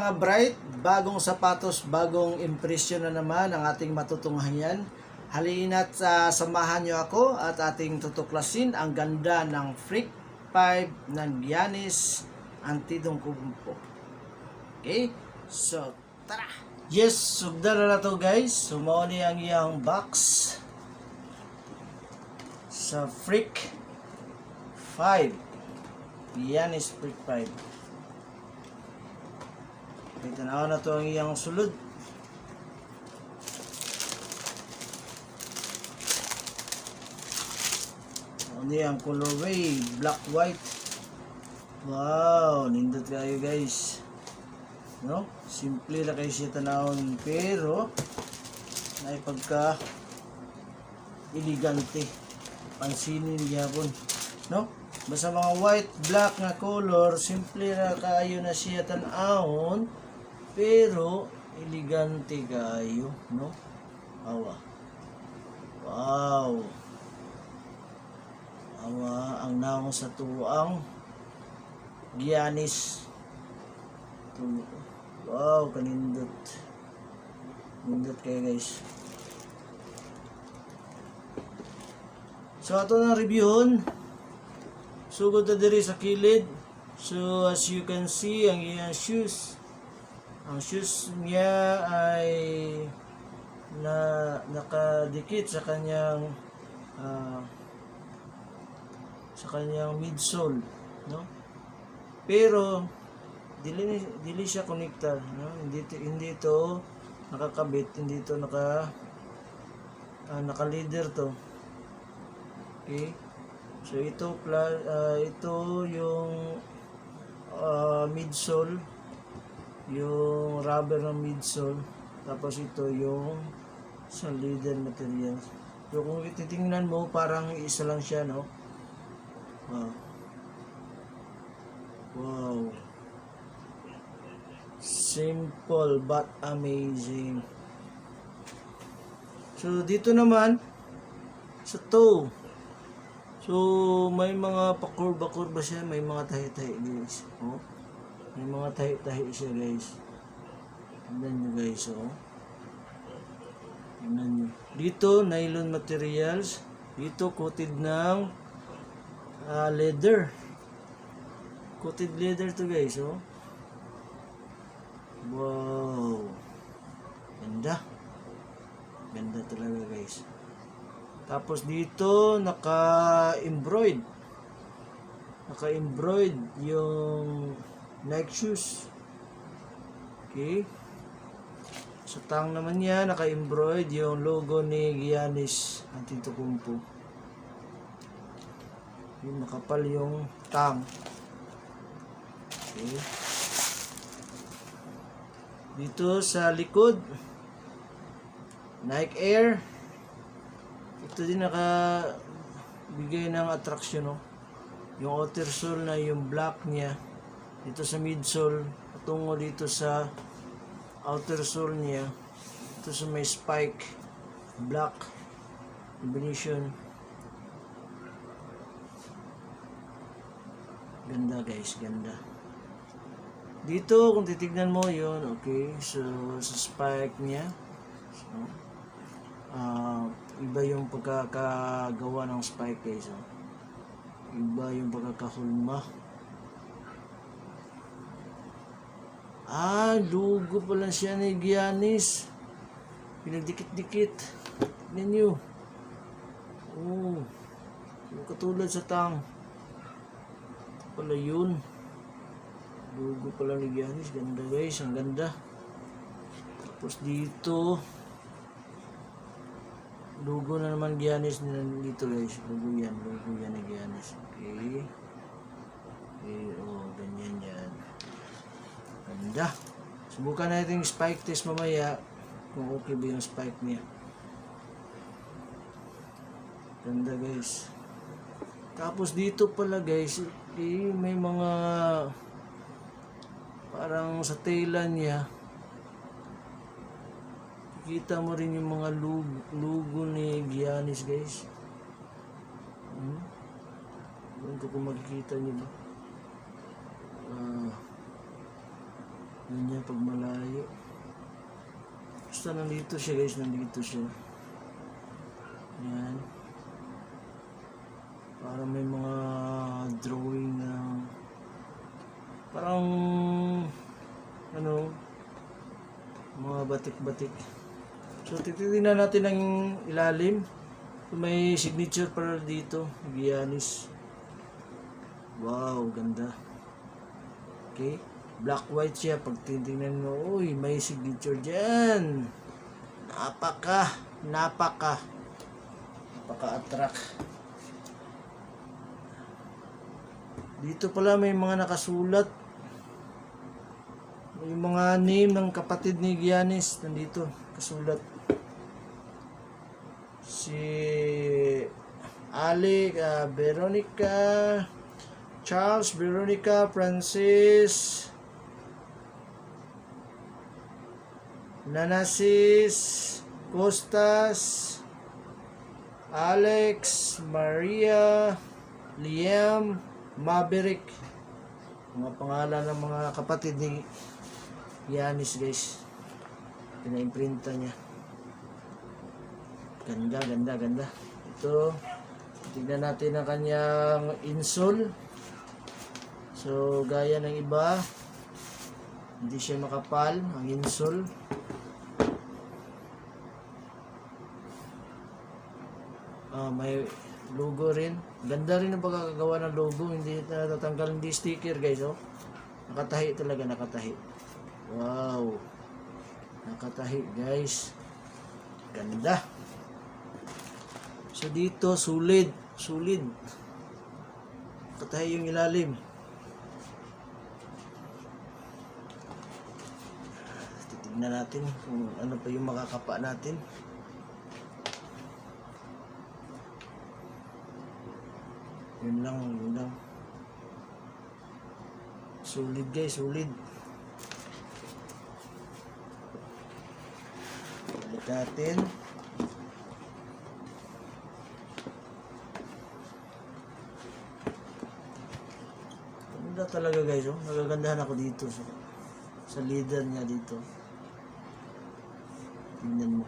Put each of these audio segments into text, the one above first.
mga bright, bagong sapatos, bagong impresyon na naman ang ating matutunghayan. Halina't samahan nyo ako at ating tutuklasin ang ganda ng Freak 5 ng Giannis Antetokounmpo. Okay? So, tara! Yes, sugda na to guys. Sumao ni ang iyang box sa Freak 5. Giannis Freak 5. Kita na to ang iyang sulod. Ano yung colorway, black white. Wow, nindot kayo guys. No? Simple lang kayo siya tanawon, pero ay pagka elegante. Pansinin gyapon, no? Basta mga white, black na color, simple na kayo na siya tanawon, pero elegante kayo, no? Awa. Wow. Awa, ang naong sa tuang Giannis. Wow, kanindot. Nindot kayo guys. So ato na reviewon. Sugod na diri sa kilid. So as you can see, ang iyang shoes. Ang shoes niya ay nakadikit sa kanyang midsole, no? Pero dili siya connector, no? Hindi ito nakakabit, hindi ito naka-leader to. Okay? So ito ito yung midsole, yung rubber ng midsole, tapos ito yung sa leather material. So kung titingnan mo, parang isa lang siya, no? Wow. Simple but amazing. So dito naman sa toe. So may mga pakurba-kurba siya, may mga tahi-tahi guys. Oh. May mga tahi-tahi siya guys. Tingnan nyo guys, oh. Tingnan nyo. Dito nylon materials. Dito coated ng leather. Coated leather to guys, oh. Wow. Ganda. Ganda talaga guys. Tapos dito naka-embroid yung Nike shoes. Okay. Sa tang naman niya naka-embroid yung logo ni Giannis Antetokounmpo. Yung makapal yung tang. Okay. Dito sa likod, Nike Air. Ito din nakabigay ng attraction, no? Yung outer sole na yung black niya. Dito sa midsole, patungo dito sa outer sole niya. Ito sa may spike, black combination. Ganda guys, ganda. Dito kung titignan mo yun, okay, so sa spike niya, so, iba yung pagkakagawa ng spike guys, oh. Iba yung pagkakahulma. Logo pa lang siya ni Giannis, pinagdikit-dikit. Tignan nyo, oh, yung katulad sa tang pala yun. Logo pala ni Giannis. Ganda guys, ang ganda. Tapos dito logo na naman Giannis dito guys. Logo yan ni Giannis. Okay. Okay, oh, ganyan yan. Ganda. Subukan natin yung spike test mamaya kung okay ba yung spike niya. Ganda guys. Tapos dito pala guys, may mga parang sa tailan niya. Kita mo rin yung mga logo ni Giannis guys. Doon ko kung makikita nyo ba. Ganyan pag malayo. Basta nandito siya guys, nandito siya. Yan. Parang may mga drawing na parang ano, mga batik-batik. So titignan natin ang ilalim. May signature pa dito, Giannis. Wow, ganda. Okay, black white siya. Pag titingnan mo, uy, may signature dyan. Napaka-attract. Dito pala may mga nakasulat. May mga name ng kapatid ni Giannis nandito, kasulat. Si Alec, Veronica, Charles, Veronica, Francis, Nanasis, Costas, Alex, Maria, Liam, Maverick. Mga pangalan ng mga kapatid ni Giannis guys. Pina-imprinta niya. Ganda. Ito, tignan natin ang kanyang insole. So, gaya ng iba, hindi siya makapal, ang insole. May logo rin. Ganda rin ang pagkakagawa ng logo, hindi natatanggal, hindi sticker guys, oh. Nakatahi talaga, nakatahi. Wow. Nakatahi guys. Ganda. So dito, solid. Nakatahi yung ilalim. Titignan natin kung ano pa yung makakapa natin. Yun lang. Solid guys, solid. Balik natin. Ganda talaga guys, oh. Nagagandahan ako dito sa leader niya dito. Tingnan mo.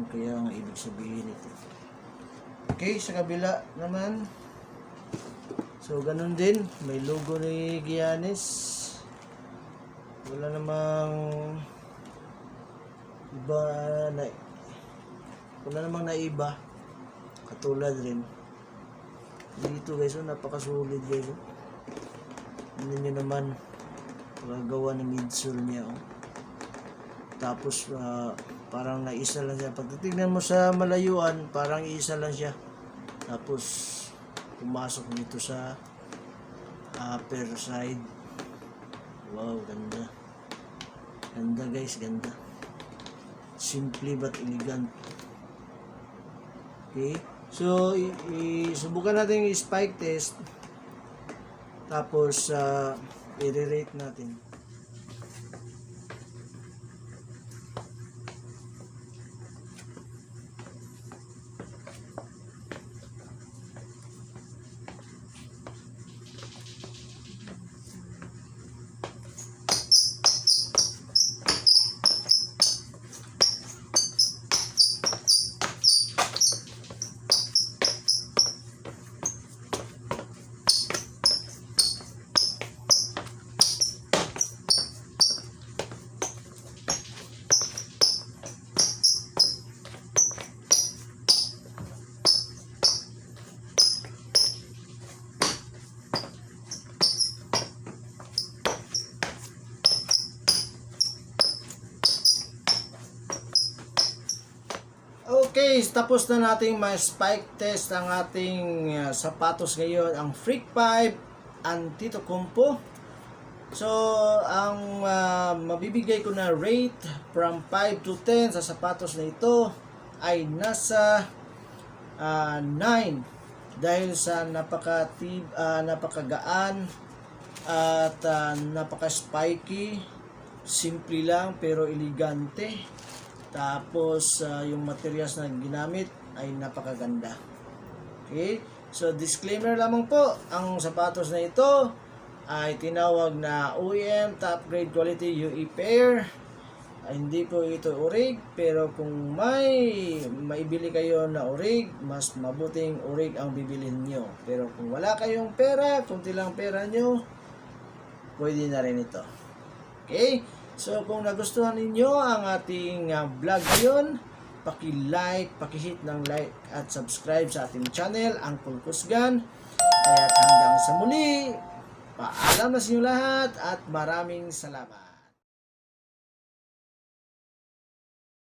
Kaya ang ibig sabihin ito. Okay, sa kabila naman. So, ganun din. May logo ni Giannis. Wala namang iba na iba. Katulad rin. Dito guys, oh, napakasulit guys. Oh. Hindi nyo naman gagawa ng midsole niya. Oh. Tapos, parang naisa lang siya. Pag titignan mo sa malayuan, parang isa lang siya. Tapos, pumasok dito sa upper side. Wow, ganda. Ganda guys, ganda. Simple but elegant. Okay. So, subukan natin yung spike test. Tapos, i-rate natin. Okay, tapos na nating ma-spike test ang ating sapatos ngayon, ang Freak 5 Antetokounmpo. So, ang mabibigay ko na rate from 5 to 10 sa sapatos na ito ay nasa 9 dahil sa napakagaan at napaka-spiky, simple lang pero elegante. Tapos yung materials na ginamit ay napakaganda. Okay? So disclaimer lamang po, ang sapatos na ito ay tinawag na OEM Top Grade Quality UE Pair. Hindi po ito orig, pero kung may maibili kayo na orig, mas mabuting orig ang bibilhin nyo. Pero kung wala kayong pera, kunti lang pera nyo, pwede na rin ito. Okay? So kung nagustuhan ninyo ang ating vlog ngayon, paki-like, paki-hit ng like at subscribe sa ating channel, ang Kulkusgan. At hanggang sa muli, paalam na sa inyo lahat at maraming salamat.